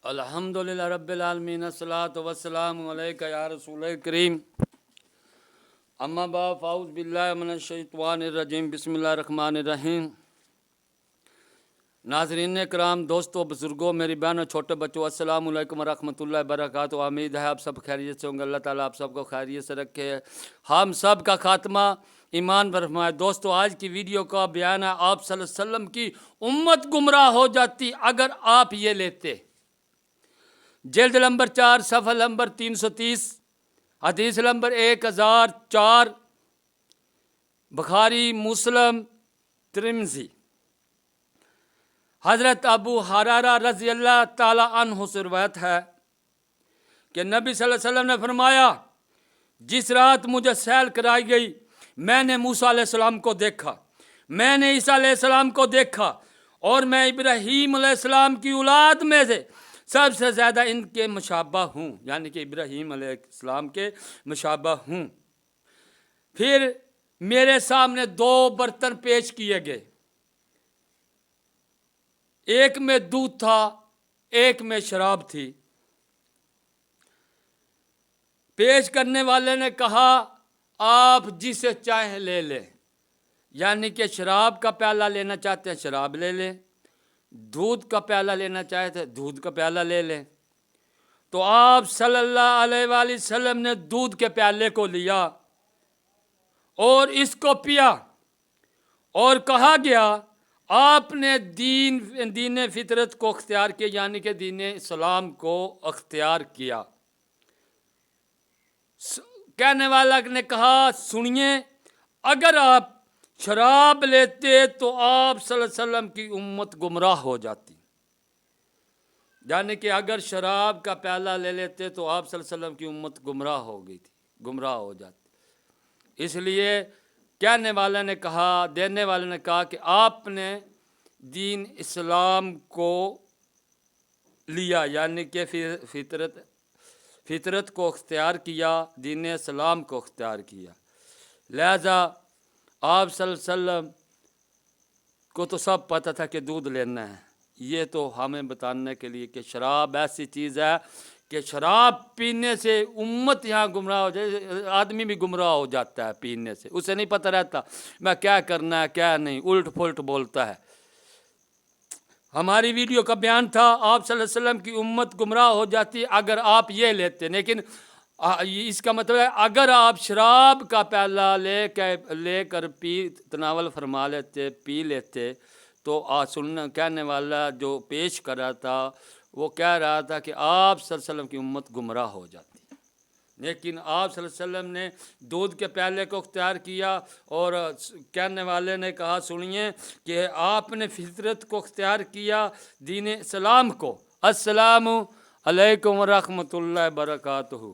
الحمدللہ رب العالمین الصلاۃ والسلام علیک یا رسول کریم اما بعد فاعوذ باللہ من الشیطان الرجیم بسم اللہ الرحمن الرحیم۔ ناظرین کرام، دوستو، بزرگوں، میری بہنوں، چھوٹے بچوں، السلام علیکم ورحمۃ اللہ وبرکاتہ۔ امید ہے آپ سب خیریت سے ہوں گے۔ اللہ تعالیٰ آپ سب کو خیریت سے رکھے، ہم سب کا خاتمہ ایمان پر فرمائے۔ دوستو، آج کی ویڈیو کا بیان ہے آپ صلی اللہ علیہ وسلم کی امت گمراہ ہو جاتی اگر آپ یہ لیتے۔ جلد نمبر 4 صفحہ نمبر 330 حدیث نمبر 1004 بخاری مسلم ترمذی۔ حضرت ابو ہریرہ رضی اللہ تعالی عنہ سے روایت ہے کہ نبی صلی اللہ علیہ وسلم نے فرمایا، جس رات مجھے سیل کرائی گئی میں نے موسیٰ علیہ السلام کو دیکھا، میں نے عیسیٰ علیہ السلام کو دیکھا، اور میں ابراہیم علیہ السلام کی اولاد میں سے سب سے زیادہ ان کے مشابہ ہوں، یعنی کہ ابراہیم علیہ السلام کے مشابہ ہوں۔ پھر میرے سامنے 2 برتن پیش کیے گئے، ایک میں دودھ تھا، ایک میں شراب تھی۔ پیش کرنے والے نے کہا، آپ جسے چاہیں لے لیں، یعنی کہ شراب کا پیالہ لینا چاہتے ہیں شراب لے لیں، دودھ کا پیالہ لینا چاہتے ہیں دودھ کا پیالہ لے لیں۔ تو آپ صلی اللہ علیہ وآلہ وسلم نے دودھ کے پیالے کو لیا اور اس کو پیا، اور کہا گیا آپ نے دین فطرت کو اختیار کیا، یعنی کہ دین اسلام کو اختیار کیا۔ کہنے والا نے کہا، سنیے، اگر آپ شراب لیتے تو آپ صلی اللہ علیہ وسلم کی امت گمراہ ہو جاتی، یعنی کہ اگر شراب کا پیالہ لے لیتے تو آپ صلی اللہ علیہ وسلم کی امت گمراہ ہو گئی تھی، گمراہ ہو جاتی۔ اس لیے کہنے والے نے کہا، دینے والے نے کہا کہ آپ نے دین اسلام کو لیا، یعنی کہ فطرت کو اختیار کیا، دین اسلام کو اختیار کیا، لہذا آپ صلی اللہ علیہ وسلم کو تو سب پتہ تھا کہ دودھ لینا ہے۔ یہ تو ہمیں بتانے کے لیے کہ شراب ایسی چیز ہے کہ شراب پینے سے امت یہاں گمراہ ہو جائے، آدمی بھی گمراہ ہو جاتا ہے پینے سے، اسے نہیں پتہ رہتا میں کیا کرنا ہے کیا نہیں، الٹ پھلٹ بولتا ہے۔ ہماری ویڈیو کا بیان تھا آپ صلی اللہ علیہ وسلم کی امت گمراہ ہو جاتی اگر آپ یہ لیتے، لیکن اس کا مطلب ہے اگر آپ شراب کا پیالہ لے کر تناول فرما لیتے، پی لیتے، تو سننے کہنے والا جو پیش کر رہا تھا وہ کہہ رہا تھا کہ آپ صلی اللہ علیہ وسلم کی امت گمراہ ہو جاتی، لیکن آپ صلی اللہ علیہ وسلم نے دودھ کے پیالے کو اختیار کیا، اور کہنے والے نے کہا، سنیے، کہ آپ نے فطرت کو اختیار کیا، دین اسلام کو۔ السلام علیکم ورحمۃ اللہ وبرکاتہ۔